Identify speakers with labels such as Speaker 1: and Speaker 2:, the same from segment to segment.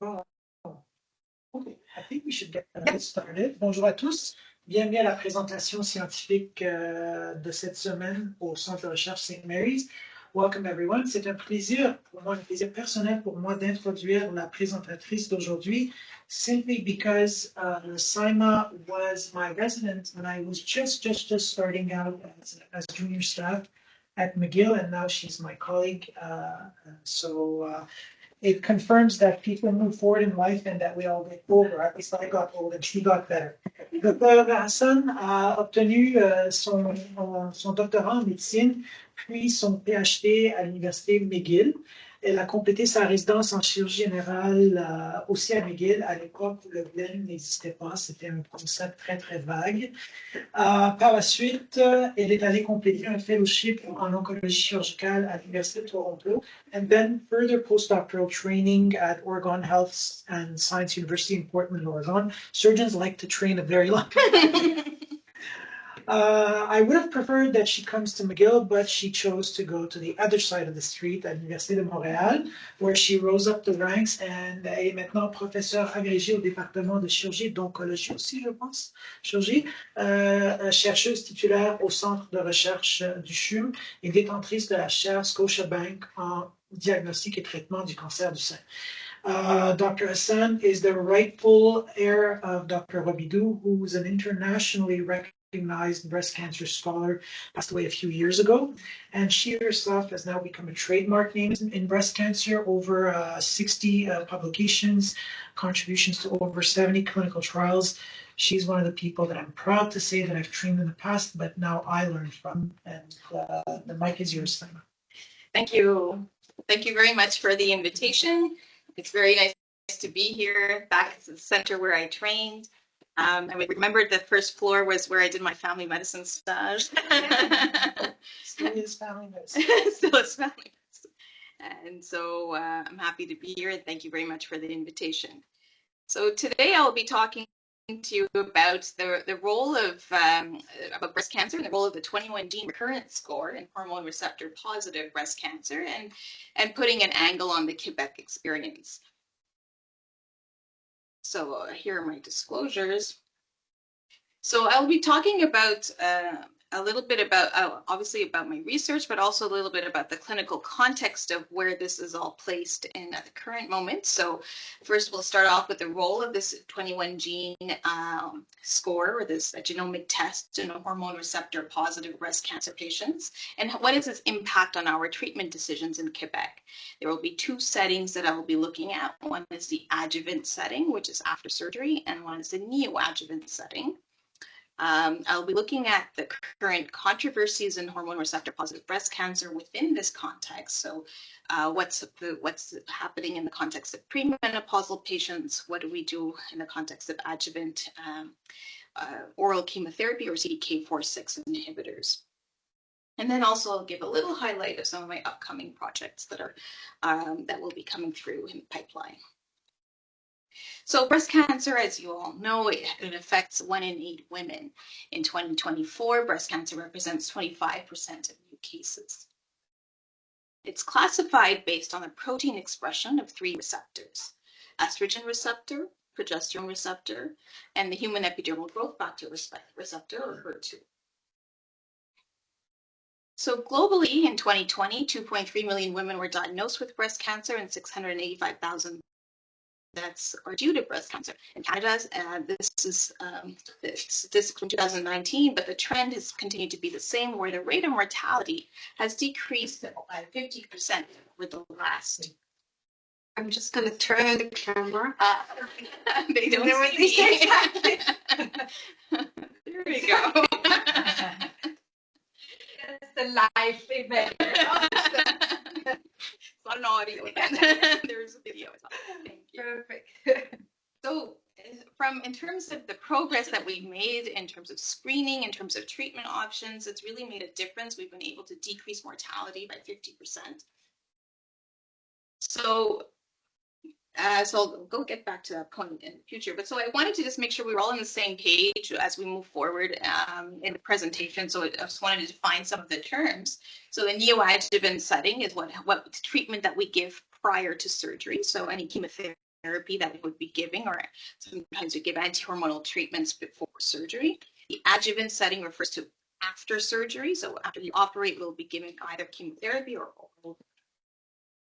Speaker 1: Oh, okay. I think we should get started. Bonjour à tous. Bienvenue à la présentation scientifique de cette semaine au Centre de recherche St. Mary's. Welcome everyone. C'est un plaisir pour moi, un plaisir personnel pour moi d'introduire la présentatrice d'aujourd'hui, simply because Saima was my resident when I was just starting out as junior staff at McGill, and now she's my colleague. It confirms that people move forward in life and that we all get older. At least I got old and she got better. Dr. Hassan a obtenu son doctorat en médecine, puis son PhD à l'université McGill. Elle a complété sa résidence en chirurgie générale aussi à McGill. À l'époque, le Glen n'existait pas. C'était un concept très, très vague. Par la suite, elle est allée compléter un fellowship en oncologie chirurgicale à l'Université de Toronto, and then further postdoctoral training at Oregon Health and Science University in Portland, Oregon. Surgeons like to train a very long time. I would have preferred that she comes to McGill, but she chose to go to the other side of the street at l'Université de Montréal, where she rose up the ranks and est maintenant professeure agrégée au département de chirurgie et d'oncologie aussi, je pense, chirurgie, chercheuse titulaire au Centre de recherche du CHUM et détentrice de la chaire Scotiabank en diagnostic et traitement du cancer du sein. Dr. Hassan is the rightful heir of Dr. Robidoux, who is an internationally recognized breast cancer scholar, passed away a few years ago. And she herself has now become a trademark name in breast cancer, over 60 publications, contributions to over 70 clinical trials. She's one of the people that I'm proud to say that I've trained in the past, but now I learned from. And the mic is yours, Saima.
Speaker 2: Thank you. Thank you very much for the invitation. It's very nice to be here, back at the center where I trained. I remember the first floor was where I did my family medicine stage.
Speaker 1: Still is family medicine.
Speaker 2: Still is family medicine. And so I'm happy to be here, and thank you very much for the invitation. So today I'll be talking to you about the role of about breast cancer and the role of the 21 gene recurrence score in hormone receptor positive breast cancer, and putting an angle on the Quebec experience. So here are my disclosures. So I'll be talking about a little bit about, obviously about my research, but also a little bit about the clinical context of where this is all placed in at the current moment. So first we'll start off with the role of this 21 gene score, or this genomic test in hormone receptor positive breast cancer patients, and what is its impact on our treatment decisions in Quebec. There will be two settings that I will be looking at. One is the adjuvant setting, which is after surgery, and one is the neoadjuvant setting. I'll be looking at the current controversies in hormone receptor positive breast cancer within this context. So what's happening in the context of premenopausal patients? What do we do in the context of adjuvant oral chemotherapy or CDK4/6 inhibitors? And then also I'll give a little highlight of some of my upcoming projects that are that will be coming through in the pipeline. So breast cancer, as you all know, it affects 1 in 8 women. In 2024, breast cancer represents 25% of new cases. It's classified based on the protein expression of 3 receptors: estrogen receptor, progesterone receptor, and the human epidermal growth factor receptor, or HER2. So globally, in 2020, 2.3 million women were diagnosed with breast cancer, and 685,000 deaths are due to breast cancer. In Canada, this is the statistic from 2019, but the trend has continued to be the same, where the rate of mortality has decreased by 50% over the last.
Speaker 3: I'm just going to turn the camera.
Speaker 2: They don't see me. There we go.
Speaker 3: That's the live event.
Speaker 2: It's not an audio event. There's a video as well. Thank you.
Speaker 3: Perfect.
Speaker 2: So in terms of the progress that we've made in terms of screening, in terms of treatment options, it's really made a difference. We've been able to decrease mortality by 50%. So I'll go get back to that point in the future. But so I wanted to just make sure we were all on the same page as we move forward in the presentation. So I just wanted to define some of the terms. So the neoadjuvant setting is what treatment that we give prior to surgery. So any chemotherapy therapy that we would be giving, or sometimes we give anti-hormonal treatments before surgery. The adjuvant setting refers to after surgery. So after you operate, we'll be giving either chemotherapy or oral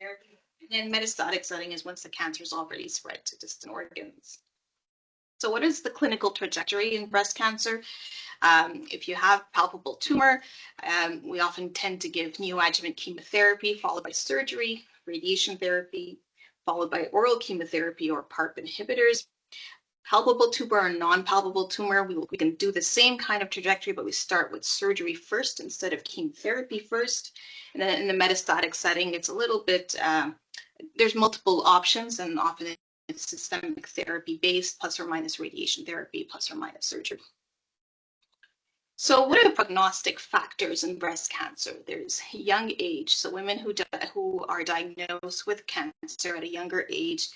Speaker 2: therapy. And metastatic setting is once the cancer is already spread to distant organs. So what is the clinical trajectory in breast cancer? If you have palpable tumor, we often tend to give neoadjuvant chemotherapy followed by surgery, radiation therapy, followed by oral chemotherapy or PARP inhibitors. Palpable tumor or non-palpable tumor, we can do the same kind of trajectory, but we start with surgery first instead of chemotherapy first. And then in the metastatic setting, it's a little bit, there's multiple options, and often it's systemic therapy based, plus or minus radiation therapy, plus or minus surgery. So what are the prognostic factors in breast cancer? There's young age. So women who are diagnosed with cancer at a younger age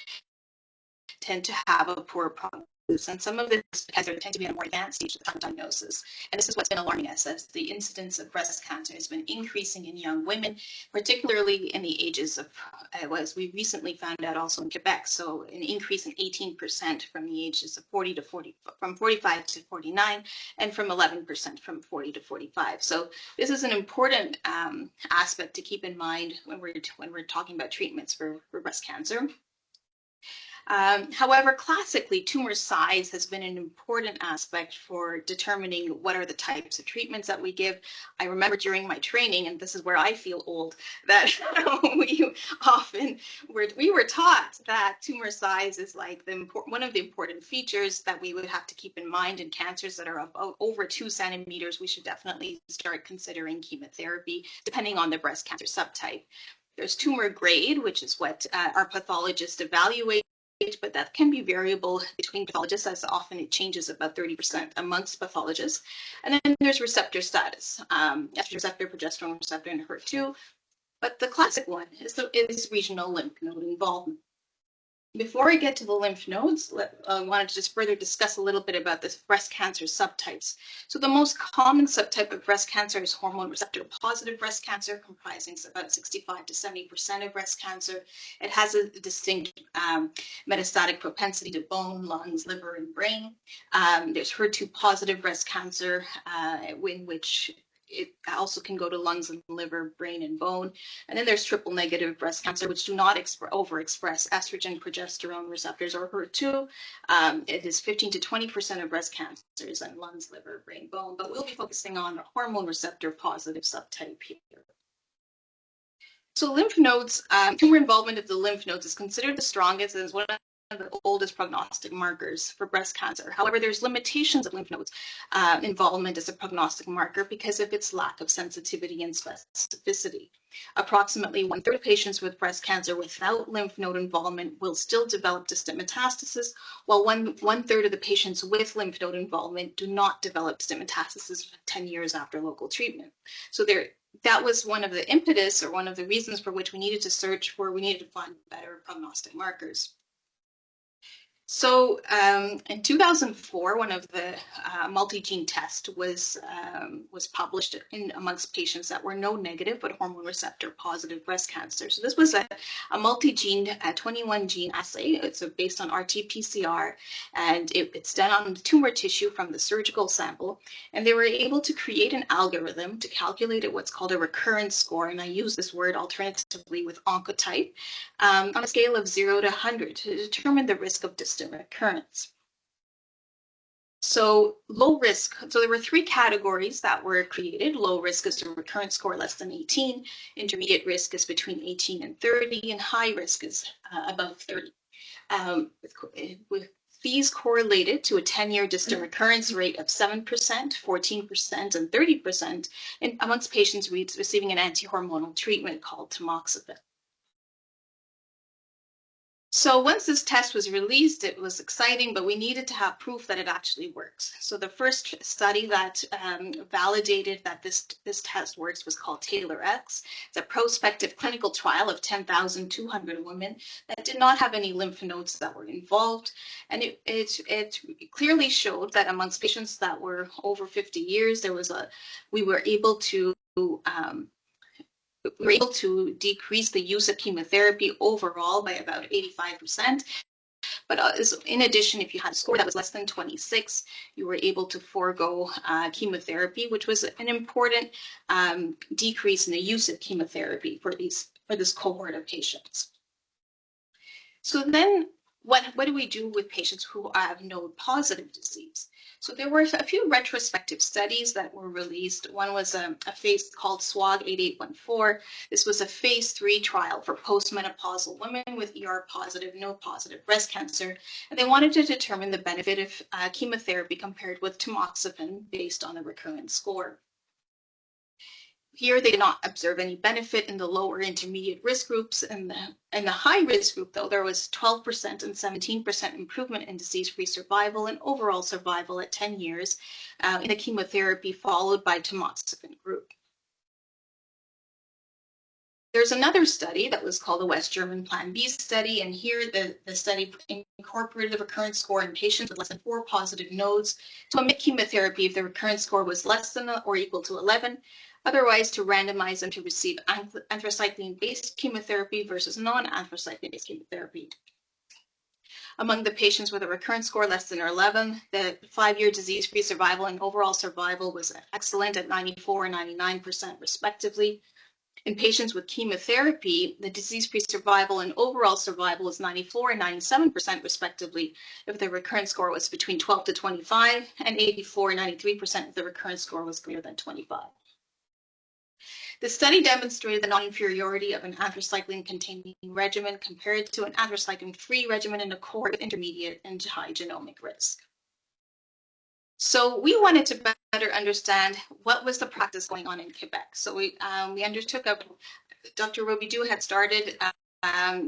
Speaker 2: tend to have a poor prognosis. And some of this is because they tend to be in a more advanced stage of the time of diagnosis. And this is what's been alarming us, as the incidence of breast cancer has been increasing in young women, particularly in the ages of, as we recently found out also in Quebec, so an increase in 18% from the ages of 45 to 49, and from 11% from 40 to 45. So this is an important aspect to keep in mind when we're talking about treatments for breast cancer. However, classically, tumor size has been an important aspect for determining what are the types of treatments that we give. I remember during my training, and this is where I feel old, that we were taught that tumor size is like one of the important features that we would have to keep in mind in cancers that are about over 2 centimeters. We should definitely start considering chemotherapy, depending on the breast cancer subtype. There's tumor grade, which is what our pathologists evaluate, but that can be variable between pathologists, as often it changes about 30% amongst pathologists. And then there's receptor status, estrogen receptor, progesterone receptor, and HER2. But the classic one is regional lymph node involvement. Before I get to the lymph nodes, I wanted to just further discuss a little bit about the breast cancer subtypes. So the most common subtype of breast cancer is hormone receptor positive breast cancer, comprising about 65 to 70% of breast cancer. It has a distinct metastatic propensity to bone, lungs, liver, and brain. There's HER2 positive breast cancer, in which it also can go to lungs and liver, brain, and bone. And then there's triple negative breast cancer, which do not overexpress estrogen, progesterone receptors, or HER2. It is 15 to 20% of breast cancers and lungs, liver, brain, bone. But we'll be focusing on the hormone receptor positive subtype here. So lymph nodes, tumor involvement of the lymph nodes is considered the strongest and is one of the oldest prognostic markers for breast cancer. However, there's limitations of lymph nodes involvement as a prognostic marker because of its lack of sensitivity and specificity. Approximately 1/3 of patients with breast cancer without lymph node involvement will still develop distant metastasis, while one-third of the patients with lymph node involvement do not develop distant metastasis 10 years after local treatment. So that was one of the impetus, or one of the reasons for which we needed to find better prognostic markers. So in 2004, one of the multi-gene tests was published amongst patients that were no negative but hormone receptor positive breast cancer. So this was a multi-gene, 21-gene assay. It's based on RT-PCR, and it's done on the tumor tissue from the surgical sample. And they were able to create an algorithm to calculate what's called a recurrence score, and I use this word alternatively with oncotype, on a scale of 0 to 100 to determine the risk of distant recurrence. So low risk, so there were 3 categories that were created. Low risk is a recurrence score less than 18, intermediate risk is between 18 and 30, and high risk is above 30. With these correlated to a 10-year distant recurrence rate of 7%, 14%, and 30% amongst patients receiving an anti-hormonal treatment called tamoxifen. So once this test was released, it was exciting, but we needed to have proof that it actually works. So the first study that validated that this test works was called TAILOR-X. It's a prospective clinical trial of 10,200 women that did not have any lymph nodes that were involved. And it clearly showed that amongst patients that were over 50 years, we were able to decrease the use of chemotherapy overall by about 85%. But in addition, if you had a score that was less than 26, you were able to forego chemotherapy, which was an important decrease in the use of chemotherapy for this cohort of patients. So then what do we do with patients who have node-positive disease? So there were a few retrospective studies that were released. One was a phase called SWOG 8814. This was a phase 3 trial for postmenopausal women with ER-positive, node-positive breast cancer. And they wanted to determine the benefit of chemotherapy compared with tamoxifen based on a recurrence score. Here, they did not observe any benefit in the lower intermediate risk groups. In the high risk group, though, there was 12% and 17% improvement in disease-free survival and overall survival at 10 years in the chemotherapy followed by tamoxifen group. There's another study that was called the West German Plan B study, and here the study incorporated the recurrence score in patients with less than 4 positive nodes to omit chemotherapy if the recurrence score was less than or equal to 11. Otherwise, to randomize them to receive anthracycline-based chemotherapy versus non-anthracycline-based chemotherapy. Among the patients with a recurrence score less than 11, the 5-year disease-free survival and overall survival was excellent at 94% and 99% respectively. In patients with chemotherapy, the disease-free survival and overall survival was 94% and 97% respectively if the recurrence score was between 12 to 25, and 84% and 93% if the recurrence score was greater than 25. The study demonstrated the non-inferiority of an anthracycline-containing regimen compared to an anthracycline-free regimen in a cohort with intermediate and high genomic risk. So we wanted to better understand what was the practice going on in Quebec. So we undertook Dr. Robidoux had started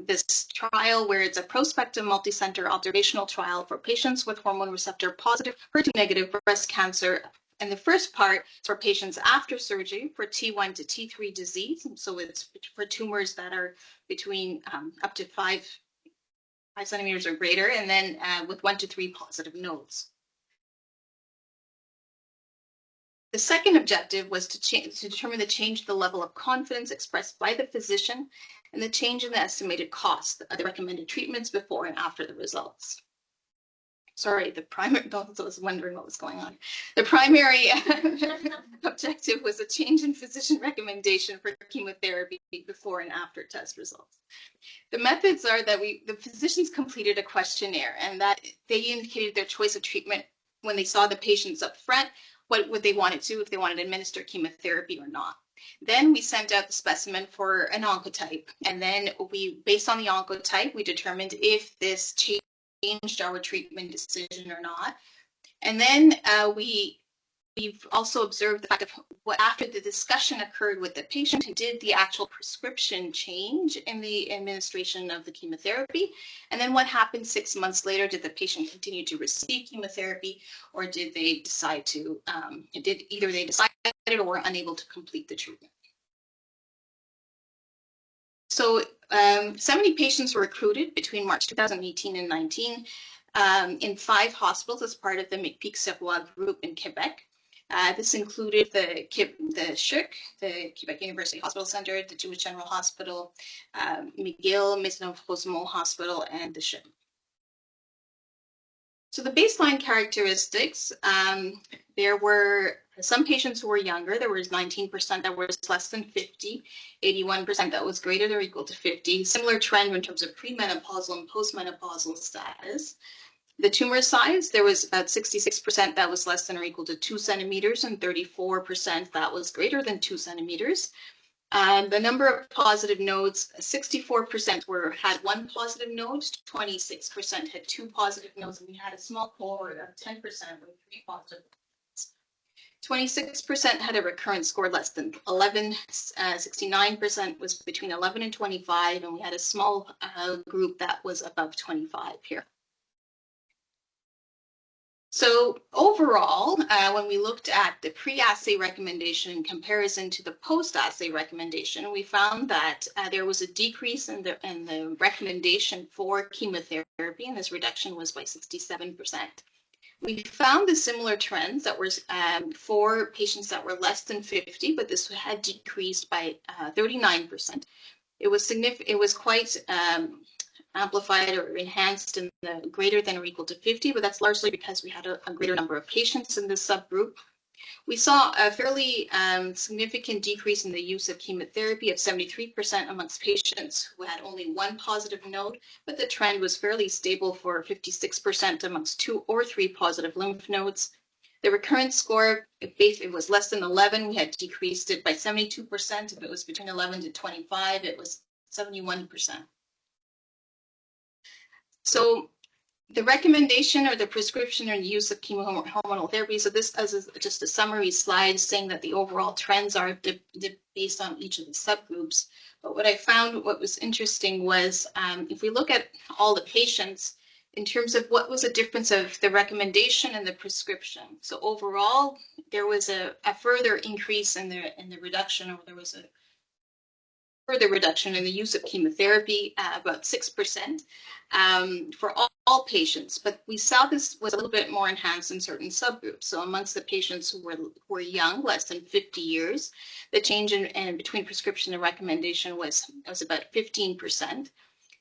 Speaker 2: this trial where it's a prospective multi-center observational trial for patients with hormone receptor positive, HER2 negative breast cancer. And the first part is for patients after surgery for T1 to T3 disease. So it's for tumors that are between up to 5 centimeters or greater, and then with 1 to 3 positive nodes. The second objective was to determine the change in the level of confidence expressed by the physician and the change in the estimated cost of the recommended treatments before and after the results. Sorry, I was wondering what was going on. The primary objective was a change in physician recommendation for chemotherapy before and after test results. The methods are that the physicians completed a questionnaire and that they indicated their choice of treatment when they saw the patients up front, what would they want to do, if they wanted to administer chemotherapy or not. Then we sent out the specimen for an oncotype, and then based on the oncotype, we determined if this changed our treatment decision or not. And then we've also observed the fact of what after the discussion occurred with the patient, did the actual prescription change in the administration of the chemotherapy? And then what happened 6 months later? Did the patient continue to receive chemotherapy, or did they decide to, either they decided or were unable to complete the treatment? So 70 patients were recruited between March 2018 and 19 in 5 hospitals as part of the McPeak-Savoie group in Quebec. This included the CHUC, the Quebec University Hospital Center, the Jewish General Hospital, McGill, Maisonneuve-Rosemont Hospital, and the CHUC. So the baseline characteristics, there were some patients who were younger. There was 19% that was less than 50, 81% that was greater than or equal to 50. Similar trend in terms of premenopausal and postmenopausal status. The tumor size, there was about 66% that was less than or equal to 2 centimeters and 34% that was greater than 2 centimeters. The number of positive nodes, 64% had 1 positive node, 26% had 2 positive nodes, and we had a small cohort of 10% with 3 positive nodes. 26% had a recurrence score less than 11, 69% was between 11 and 25, and we had a small group that was above 25 here. So overall, when we looked at the pre-assay recommendation in comparison to the post-assay recommendation, we found that there was a decrease in the recommendation for chemotherapy, and this reduction was by 67%. We found the similar trends that were for patients that were less than 50, but this had decreased by 39%. It was quite amplified or enhanced in the greater than or equal to 50, but that's largely because we had a greater number of patients in this subgroup. We saw a fairly significant decrease in the use of chemotherapy of 73% amongst patients who had only one positive node, but the trend was fairly stable for 56% amongst 2 or 3 positive lymph nodes. The recurrence score, if it was less than 11, we had decreased it by 72%. If it was between 11 to 25, it was 71%. So the recommendation or the prescription or use of chemohormonal therapy. So this is just a summary slide saying that the overall trends are based on each of the subgroups. But what I found, what was interesting was if we look at all the patients in terms of what was the difference of the recommendation and the prescription. So overall, there was a further increase in the reduction, or there was a further reduction in the use of chemotherapy, about 6%, for all patients. But we saw this was a little bit more enhanced in certain subgroups. So amongst the patients who were young, less than 50 years, the change in between prescription and recommendation was about 15%.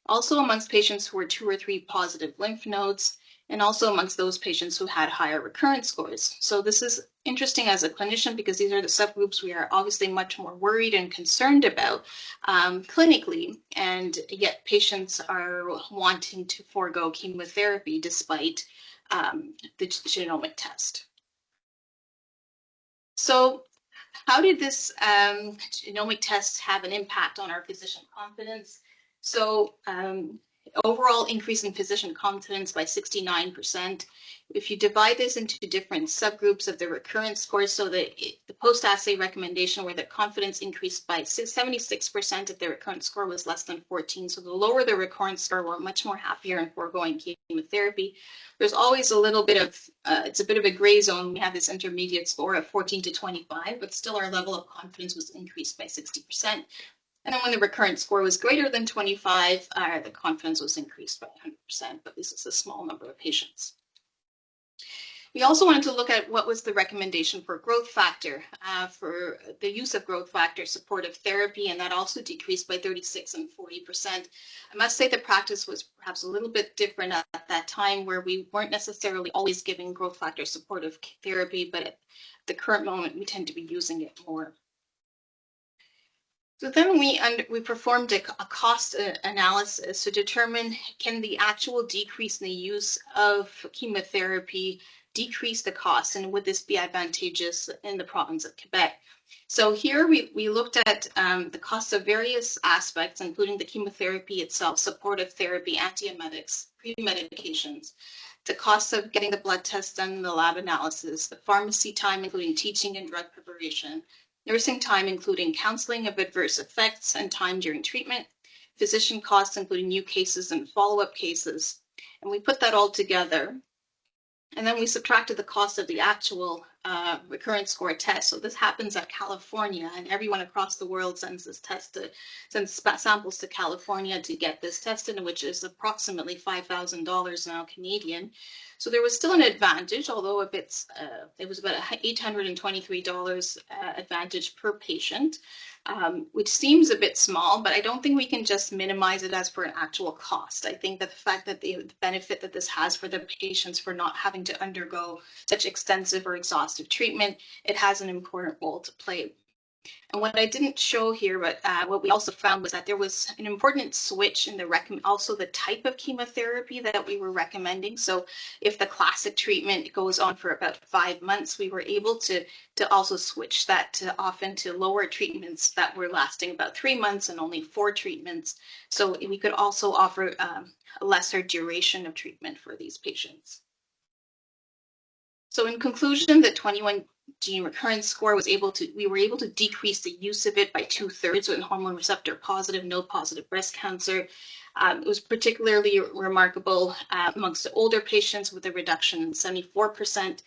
Speaker 2: Also amongst patients who were 2 or 3 positive lymph nodes, and also amongst those patients who had higher recurrence scores. So this is interesting as a clinician because these are the subgroups we are obviously much more worried and concerned about clinically, and yet patients are wanting to forego chemotherapy despite the genomic test. So how did this genomic test have an impact on our physician confidence? So overall increase in physician confidence by 69%. If you divide this into different subgroups of the recurrence scores, so the post-assay recommendation where the confidence increased by 76% if the recurrence score was less than 14. So the lower the recurrence score, we're much more happier in foregoing chemotherapy. There's always a little bit of, it's a bit of a gray zone. We have this intermediate score of 14 to 25, but still our level of confidence was increased by 60%. And then when the recurrence score was greater than 25, the confidence was increased by 100%, but this is a small number of patients. We also wanted to look at what was the recommendation for growth factor, for the use of growth factor supportive therapy, and that also decreased by 36 and 40%. I must say the practice was perhaps a little bit different at that time, where we weren't necessarily always giving growth factor supportive therapy, but at the current moment, we tend to be using it more. So then we performed a cost analysis to determine, can the actual decrease in the use of chemotherapy decrease the cost, and would this be advantageous in the province of Quebec? So here we looked at the cost of various aspects, including the chemotherapy itself, supportive therapy, antiemetics, pre-medications, the cost of getting the blood test done, the lab analysis, the pharmacy time, including teaching and drug preparation, nursing time, including counseling of adverse effects and time during treatment, physician costs, including new cases and follow-up cases. And we put that all together. And then we subtracted the cost of the actual recurrence score test. So this happens at California, and everyone across the world sends samples to California to get this tested, which is approximately $5,000 now Canadian. So there was still an advantage, although a bit, it was about $823 advantage per patient, which seems a bit small, but I don't think we can just minimize it as for an actual cost. I think that the fact that the benefit that this has for the patients for not having to undergo such extensive or exhaustive treatment, it has an important role to play. And what I didn't show here, but what we also found was that there was an important switch in also the type of chemotherapy that we were recommending. So if the classic treatment goes on for about 5 months, we were able to also switch that often to lower treatments that were lasting about 3 months and only 4 treatments. So we could also offer a lesser duration of treatment for these patients. So in conclusion, the 21 gene recurrence score we were able to decrease the use of it by 2/3 in hormone receptor positive, node positive breast cancer. It was particularly remarkable amongst the older patients with a reduction in 74%.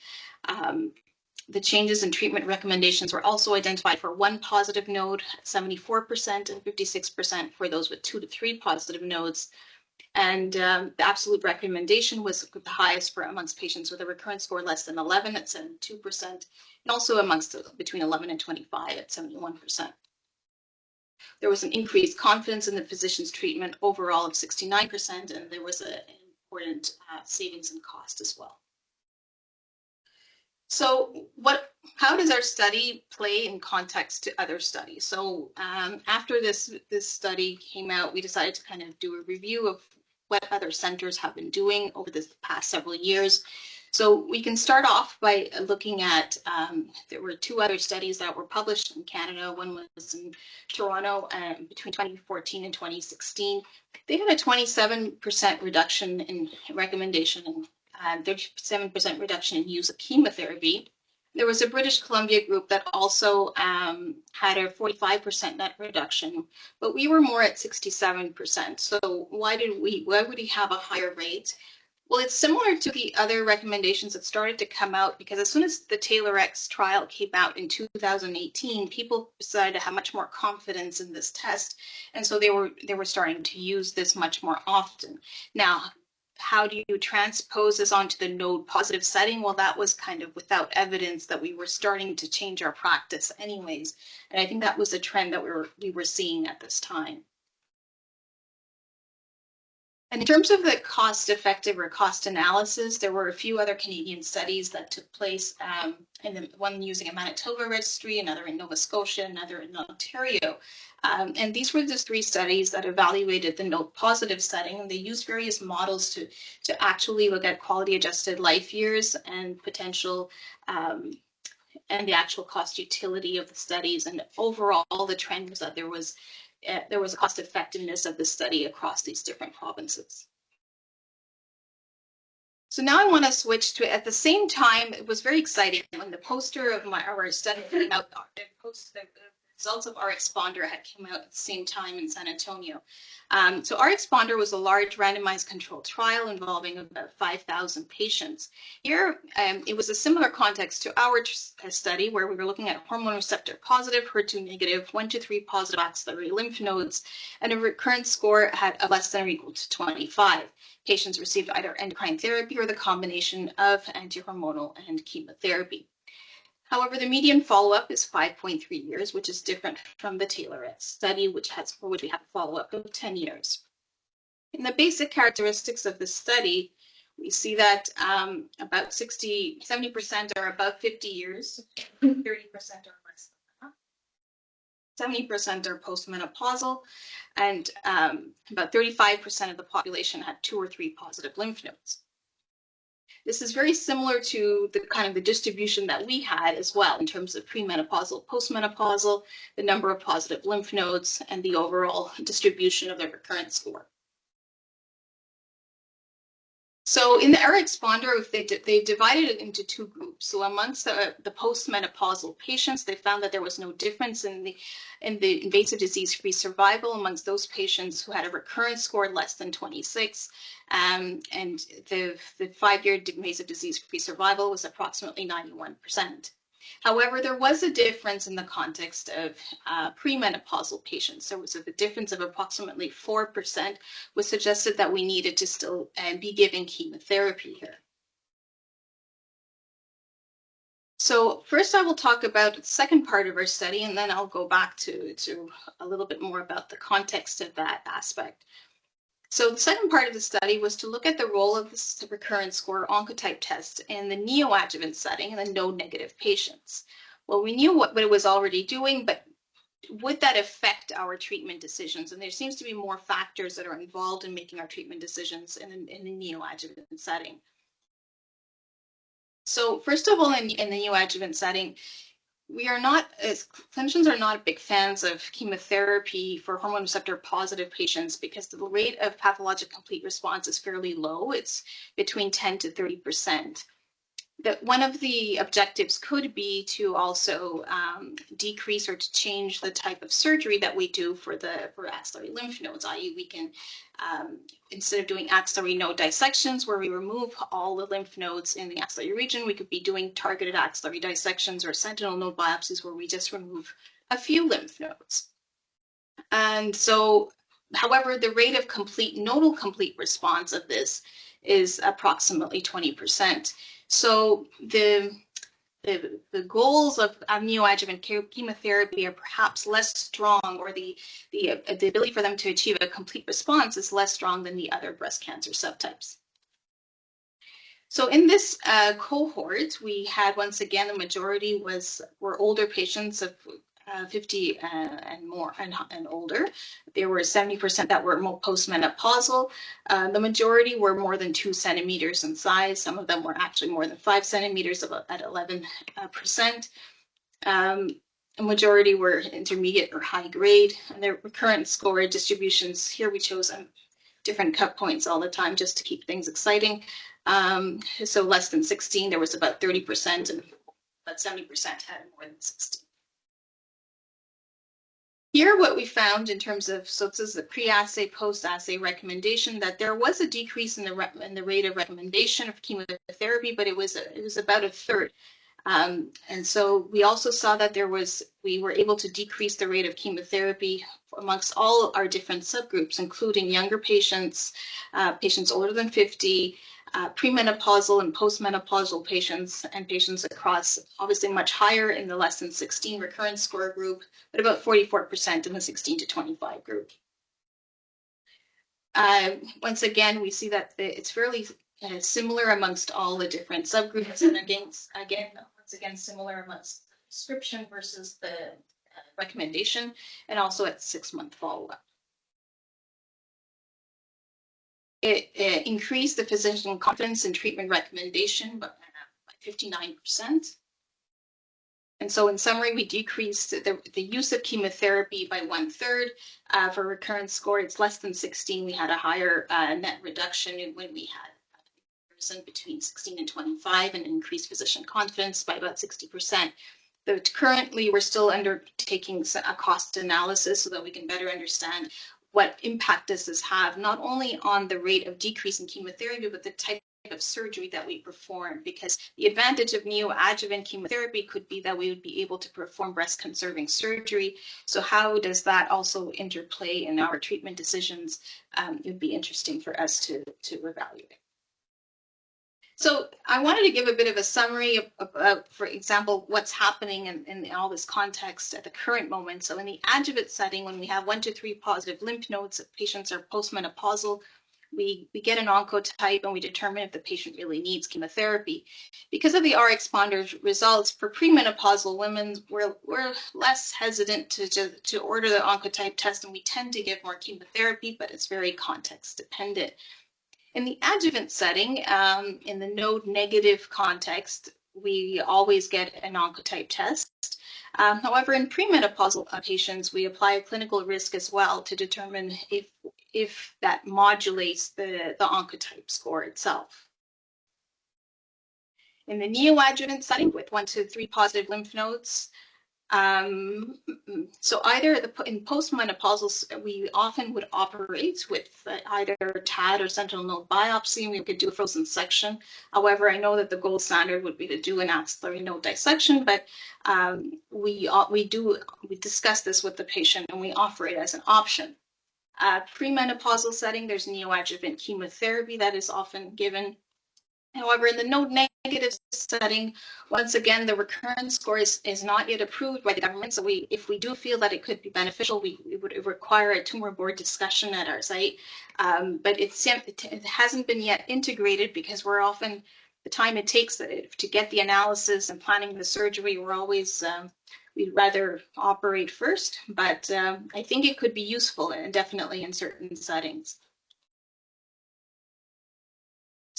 Speaker 2: The changes in treatment recommendations were also identified for 1 positive node, 74%, and 56% for those with 2 to 3 positive nodes. And the absolute recommendation was the highest for amongst patients with a recurrence score less than 11 at 72%, and also amongst between 11 and 25 at 71%. There was an increased confidence in the physician's treatment overall of 69%, and there was an important savings in cost as well. So how does our study play in context to other studies? So after this study came out, we decided to kind of do a review of what other centers have been doing over the past several years. So we can start off by looking at, there were two other studies that were published in Canada. One was in Toronto between 2014 and 2016. They had a 27% reduction in recommendation and 37% reduction in use of chemotherapy. There was a British Columbia group that also had a 45% net reduction, but we were more at 67%. So why would he have a higher rate? Well, it's similar to the other recommendations that started to come out, because as soon as the TAILOR-X trial came out in 2018, people decided to have much more confidence in this test, and so they were starting to use this much more often. Now, how do you transpose this onto the node positive setting? Well, that was kind of without evidence that we were starting to change our practice anyways, and I think that was a trend that we were seeing at this time. And in terms of the cost-effective or cost analysis, there were a few other Canadian studies that took place, one using a Manitoba registry, another in Nova Scotia, another in Ontario. And these were the three studies that evaluated the node-positive setting. And they used various models to actually look at quality-adjusted life years and potential and the actual cost utility of the studies. And overall, the trend was that there was a cost effectiveness of the study across these different provinces. So now I want to switch to, at the same time, it was very exciting when the poster of our study came out, the results of our exponder had come out at the same time in San Antonio. So our exponder was a large randomized controlled trial involving about 5,000 patients. Here, it was a similar context to our study, where we were looking at hormone receptor positive, HER2 negative, 1 to 3 positive axillary lymph nodes, and a recurrence score of less than or equal to 25. Patients received either endocrine therapy or the combination of antihormonal and chemotherapy. However, the median follow-up is 5.3 years, which is different from the TAILOR-X study, for which we have a follow-up of 10 years. In the basic characteristics of the study, we see that about 70% are above 50 years, 30% are less than that, 70% are postmenopausal, and about 35% of the population had 2 or 3 positive lymph nodes. This is very similar to the kind of the distribution that we had as well in terms of premenopausal, postmenopausal, the number of positive lymph nodes, and the overall distribution of the recurrence score. So in the ERA exponder, they divided it into two groups. So amongst the postmenopausal patients, they found that there was no difference in the invasive disease-free survival amongst those patients who had a recurrence score less than 26. And the 5-year invasive disease-free survival was approximately 91%. However, there was a difference in the context of premenopausal patients. There was a difference of approximately 4%, which suggested that we needed to still be giving chemotherapy here. So first I will talk about the second part of our study, and then I'll go back to a little bit more about the context of that aspect. So the second part of the study was to look at the role of the recurrence score oncotype test in the neoadjuvant setting in the node-negative patients. Well, we knew what it was already doing, but would that affect our treatment decisions? And there seems to be more factors that are involved in making our treatment decisions in the neoadjuvant setting. So first of all, in the neoadjuvant setting, clinicians are not big fans of chemotherapy for hormone receptor positive patients because the rate of pathologic complete response is fairly low. It's between 10 to 30%. That one of the objectives could be to also decrease or to change the type of surgery that we do for axillary lymph nodes, i.e. we can, instead of doing axillary node dissections where we remove all the lymph nodes in the axillary region, we could be doing targeted axillary dissections or sentinel node biopsies where we just remove a few lymph nodes. And so, however, the rate of nodal complete response of this is approximately 20%. So the the goals of neoadjuvant chemotherapy are perhaps less strong, or the ability for them to achieve a complete response is less strong than the other breast cancer subtypes. So in this cohort, we had, once again, the majority were older patients of 50 and more and older. There were 70% that were postmenopausal. The majority were more than 2 centimeters in size. Some of them were actually more than 5 centimeters at 11%. A majority were intermediate or high grade, and their recurrent score distributions here we chose different cut points all the time just to keep things exciting. So less than 16, there was about 30%, and about 70% had more than 16. Here, what we found in terms of, so this is the pre-assay, post-assay recommendation, that there was a decrease in the rate of recommendation of chemotherapy, but it was about a third. And so we also saw that we were able to decrease the rate of chemotherapy amongst all our different subgroups, including younger patients, patients older than 50, premenopausal and postmenopausal patients, and patients across, obviously much higher in the less than 16 recurrence score group, but about 44% in the 16 to 25 group. Once again, we see that it's fairly similar amongst all the different subgroups, and once again, similar amongst the prescription versus the recommendation, and also at 6-month follow-up. It increased the physician confidence in treatment recommendation by 59%. And so in summary, we decreased the use of chemotherapy by 1/3. For recurrence score, it's less than 16. We had a higher net reduction when we had between 16 and 25, and increased physician confidence by about 60%. Currently, we're still undertaking a cost analysis so that we can better understand what impact does this have, not only on the rate of decrease in chemotherapy, but the type of surgery that we perform, because the advantage of neoadjuvant chemotherapy could be that we would be able to perform breast conserving surgery. So how does that also interplay in our treatment decisions? It would be interesting for us to evaluate. So I wanted to give a bit of a summary of, for example, what's happening in all this context at the current moment. So in the adjuvant setting, when we have 1 to 3 positive lymph nodes, if patients are postmenopausal, we get an oncotype and we determine if the patient really needs chemotherapy. Because of the RxPonder results for premenopausal women, we're less hesitant to order the oncotype test, and we tend to give more chemotherapy, but it's very context dependent. In the adjuvant setting, in the node negative context, we always get an oncotype test. However, in premenopausal patients, we apply a clinical risk as well to determine if that modulates the oncotype score itself. In the neoadjuvant setting, with 1 to 3 positive lymph nodes, so either in postmenopausal, we often would operate with either TAD or sentinel node biopsy, and we could do a frozen section. However, I know that the gold standard would be to do an axillary node dissection, but we discuss this with the patient and we offer it as an option. Premenopausal setting, there's neoadjuvant chemotherapy that is often given. However, in the node negative setting, once again, the recurrence score is not yet approved by the government. So if we do feel that it could be beneficial, we would require a tumor board discussion at our site. But it hasn't been yet integrated, because we're often, the time it takes to get the analysis and planning the surgery, we're always, we'd rather operate first. But I think it could be useful, and definitely in certain settings.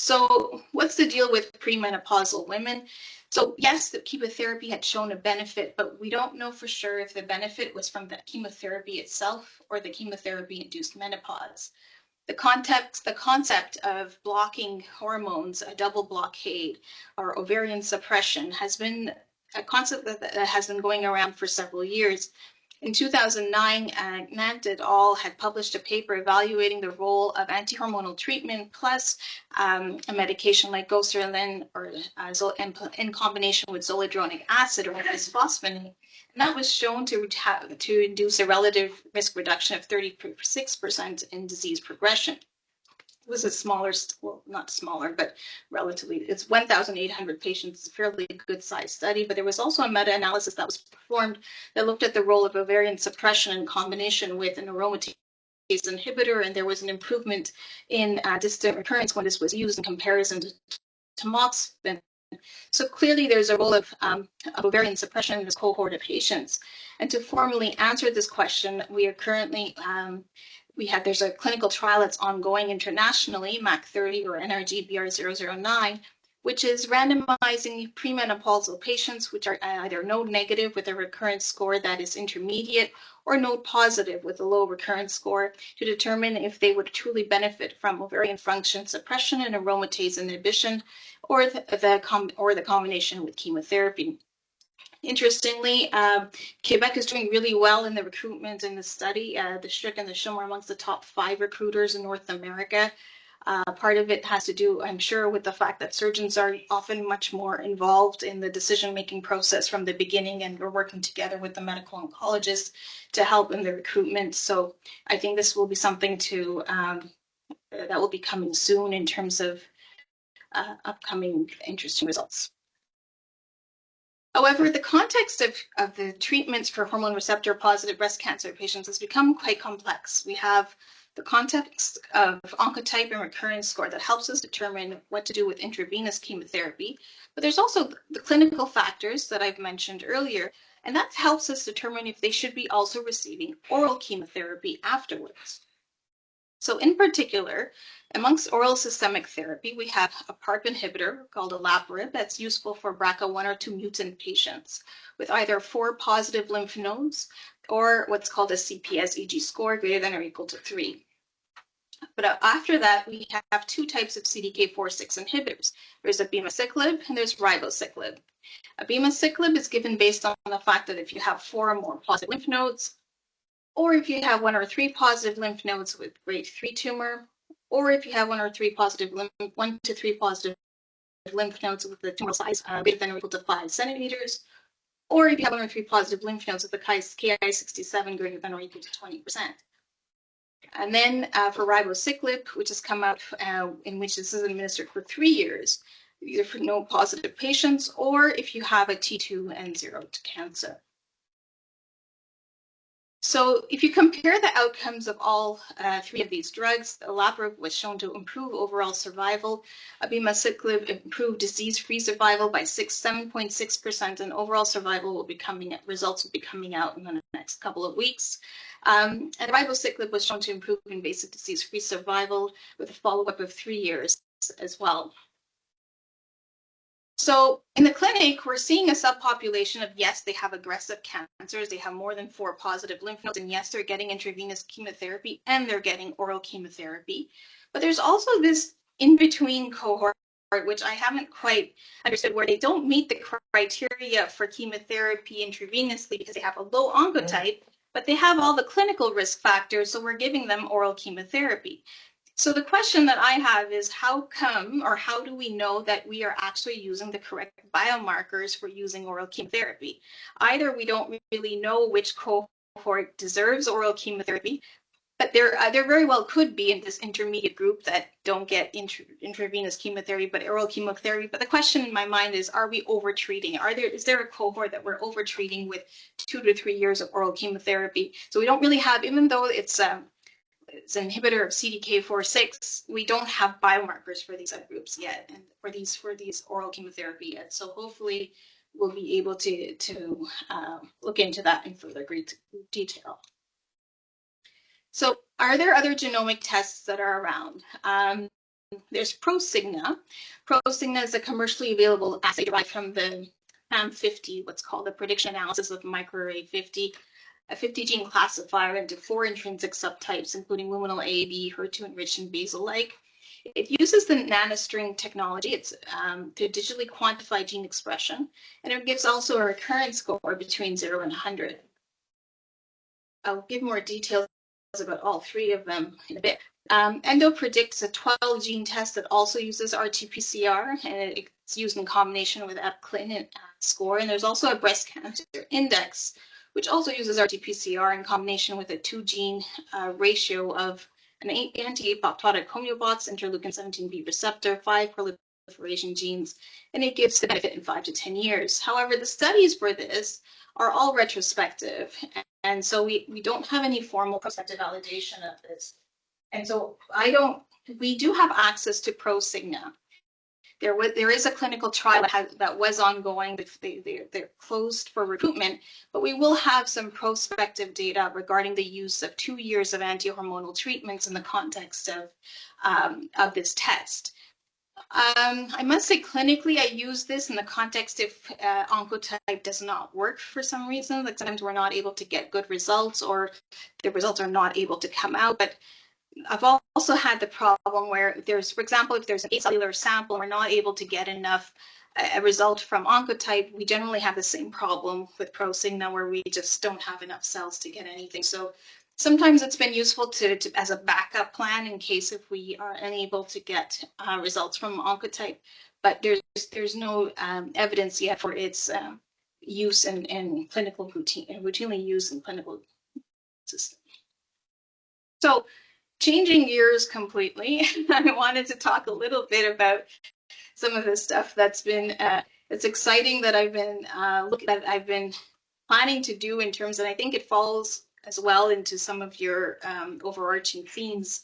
Speaker 2: So what's the deal with premenopausal women? So yes, the chemotherapy had shown a benefit, but we don't know for sure if the benefit was from the chemotherapy itself or the chemotherapy-induced menopause. The concept of blocking hormones, a double blockade, or ovarian suppression, has been a concept that has been going around for several years. In 2009, Nant et al. Had published a paper evaluating the role of anti-hormonal treatment plus a medication like goserelin, or in combination with zoledronic acid or bisphosphonate. And that was shown to induce a relative risk reduction of 36% in disease progression. was a smaller, well, not smaller, but relatively, it's 1,800 patients, a fairly good sized study. But there was also a meta-analysis that was performed that looked at the role of ovarian suppression in combination with an aromatase inhibitor, and there was an improvement in distant recurrence when this was used in comparison to tamoxifen. So clearly there's a role of ovarian suppression in this cohort of patients. And to formally answer this question, we are currently, there's a clinical trial that's ongoing internationally, MAC30 or NRG-BR009, which is randomizing premenopausal patients which are either node negative with a recurrence score that is intermediate or node positive with a low recurrence score to determine if they would truly benefit from ovarian function suppression and aromatase inhibition or the combination with chemotherapy. Interestingly, Quebec is doing really well in the recruitment in the study. The SHRIC and the SHIM are amongst the top 5 recruiters in North America. Part of it has to do, I'm sure, with the fact that surgeons are often much more involved in the decision-making process from the beginning, and we're working together with the medical oncologists to help in the recruitment. So I think this will be something that will be coming soon in terms of upcoming interesting results. However, the context of the treatments for hormone receptor positive breast cancer patients has become quite complex. We have the context of oncotype and recurrence score that helps us determine what to do with intravenous chemotherapy. But there's also the clinical factors that I've mentioned earlier, and that helps us determine if they should be also receiving oral chemotherapy afterwards. So in particular, amongst oral systemic therapy, we have a PARP inhibitor called olaparib that's useful for BRCA1 or 2 mutant patients with either 4 positive lymph nodes or what's called a CPS-EG score greater than or equal to 3. But after that, we have 2 types of CDK4/6 inhibitors. There's abemaciclib and there's ribociclib. Abemaciclib is given based on the fact that if you have 4 or more positive lymph nodes, or if you have 1 or 3 positive lymph nodes with grade 3 tumor, or if you have 1 to 3 positive lymph nodes with the tumor size greater than or equal to 5 centimeters, or if you have 1 or 3 positive lymph nodes with the Ki67 greater than or equal to 20%. And then for ribociclib, which has come out in which this is administered for 3 years, either for no positive patients or if you have a T2 and 0 to cancer. So if you compare the outcomes of all 3 of these drugs, olaparib was shown to improve overall survival. Abemaciclib improved disease-free survival by 7.6%, and overall survival results will be coming out in the next couple of weeks. And ribociclib was shown to improve invasive disease-free survival with a follow-up of 3 years as well. So in the clinic, we're seeing a subpopulation of, yes, they have aggressive cancers, they have more than 4 positive lymph nodes, and yes, they're getting intravenous chemotherapy and they're getting oral chemotherapy. But there's also this in-between cohort, which I haven't quite understood, where they don't meet the criteria for chemotherapy intravenously because they have a low oncotype, but they have all the clinical risk factors, so we're giving them oral chemotherapy. So the question that I have is how do we know that we are actually using the correct biomarkers for using oral chemotherapy? Either we don't really know which cohort deserves oral chemotherapy, but there very well could be in this intermediate group that don't get intravenous chemotherapy, but oral chemotherapy. But the question in my mind is, are we overtreating? Is there a cohort that we're overtreating with 2 to 3 years of oral chemotherapy? So we don't really have, even though it's an inhibitor of CDK4/6, we don't have biomarkers for these subgroups yet, and for these oral chemotherapy yet. So hopefully we'll be able to look into that in further great detail. So are there other genomic tests that are around? There's Prosigna. Prosigna is a commercially available assay derived from the PAM50, what's called the prediction analysis of microarray 50, a 50-gene classifier into 4 intrinsic subtypes, including luminal A, B, HER2-enriched, and basal-like. It uses the nanostring technology. It's to digitally quantify gene expression, and it gives also a recurrence score between 0 and 100. I'll give more details about all 3 of them in a bit. EndoPredict is a 12-gene test that also uses RT-PCR, and it's used in combination with EpClin and score. And there's also a breast cancer index, which also uses RT-PCR in combination with a 2-gene ratio of an anti-apoptotic homeobots, interleukin-17B receptor, 5 proliferation genes, and it gives the benefit in 5 to 10 years. However, the studies for this are all retrospective, and so we don't have any formal prospective validation of this. And so we do have access to ProSigna. There is a clinical trial that was ongoing, but they're closed for recruitment, but we will have some prospective data regarding the use of 2 years of anti-hormonal treatments in the context of this test. I must say clinically, I use this in the context if Oncotype does not work for some reason, like sometimes we're not able to get good results or the results are not able to come out, but I've also had the problem where there's, for example, if there's an acellular sample and we're not able to get enough a result from Oncotype, we generally have the same problem with ProSigna where we just don't have enough cells to get anything. So sometimes it's been useful to as a backup plan in case if we are unable to get results from Oncotype, but there's no evidence yet for its use in clinical routinely used in clinical systems. So changing gears completely, I wanted to talk a little bit about some of the stuff that's been it's exciting that I've been planning to do in terms, and I think it falls as well into some of your overarching themes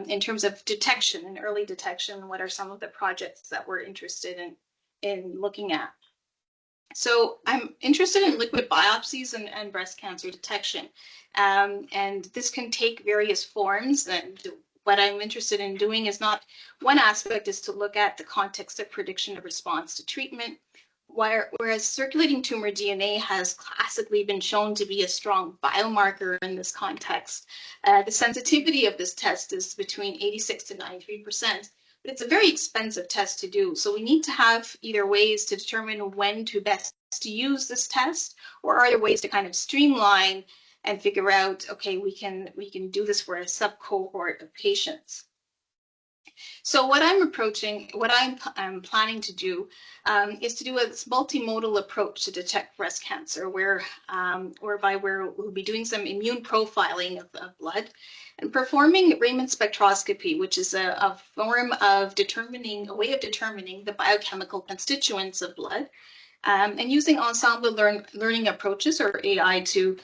Speaker 2: in terms of detection and early detection. What are some of the projects that we're interested in looking at? So I'm interested in liquid biopsies and breast cancer detection. And this can take various forms. And what I'm interested in doing is not, one aspect is to look at the context of prediction of response to treatment, whereas circulating tumor DNA has classically been shown to be a strong biomarker in this context. The sensitivity of this test is between 86 to 93%. But it's a very expensive test to do. So we need to have either ways to determine when to best to use this test, or are there ways to kind of streamline and figure out, okay, we can do this for a sub-cohort of patients. So what I'm planning to do is to do a multimodal approach to detect breast cancer, whereby we'll be doing some immune profiling of blood and performing Raman spectroscopy, which is a form of a way of determining the biochemical constituents of blood, and using ensemble learning approaches, or AI, to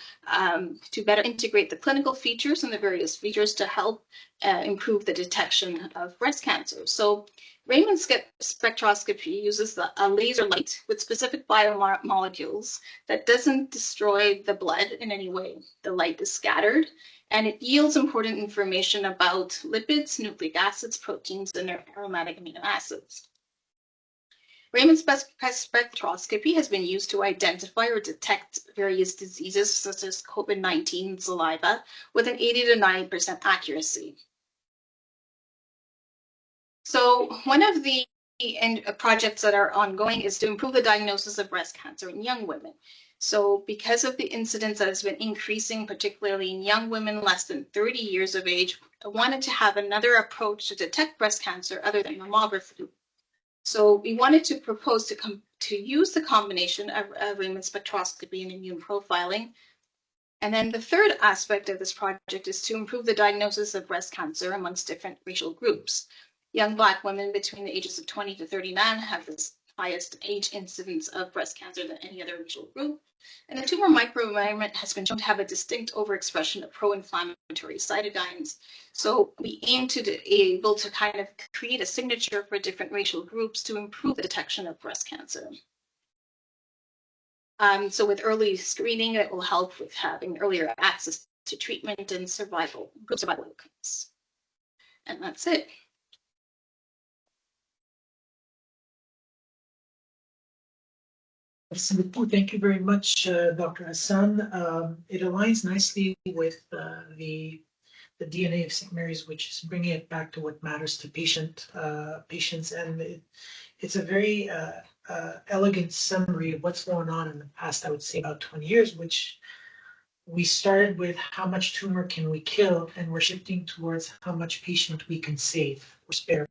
Speaker 2: better integrate the clinical features and the various features to help improve the detection of breast cancer. So Raman spectroscopy uses a laser light with specific biomolecules that doesn't destroy the blood in any way. The light is scattered, and it yields important information about lipids, nucleic acids, proteins, and aromatic amino acids. Raman spectroscopy has been used to identify or detect various diseases such as COVID-19 saliva with an 80 to 90% accuracy. So one of the projects that are ongoing is to improve the diagnosis of breast cancer in young women. So because of the incidence that has been increasing, particularly in young women less than 30 years of age, I wanted to have another approach to detect breast cancer other than mammography. So we wanted to propose to use the combination of Raman spectroscopy and immune profiling. And then the third aspect of this project is to improve the diagnosis of breast cancer amongst different racial groups. Young Black women between the ages of 20 to 39 have the highest age incidence of breast cancer than any other racial group. And the tumor microenvironment has been shown to have a distinct overexpression of pro-inflammatory cytokines. So we aim to be able to kind of create a signature for different racial groups to improve the detection of breast cancer. So with early screening, it will help with having earlier access to treatment and survival outcomes. And that's it.
Speaker 1: Thank you very much, Dr. Hassan. It aligns nicely with the DNA of St. Mary's, which is bringing it back to what matters to patients, and it's a very elegant summary of what's going on in the past, I would say about 20 years, which we started with how much tumor can we kill, and we're shifting towards how much patient we can save or spare.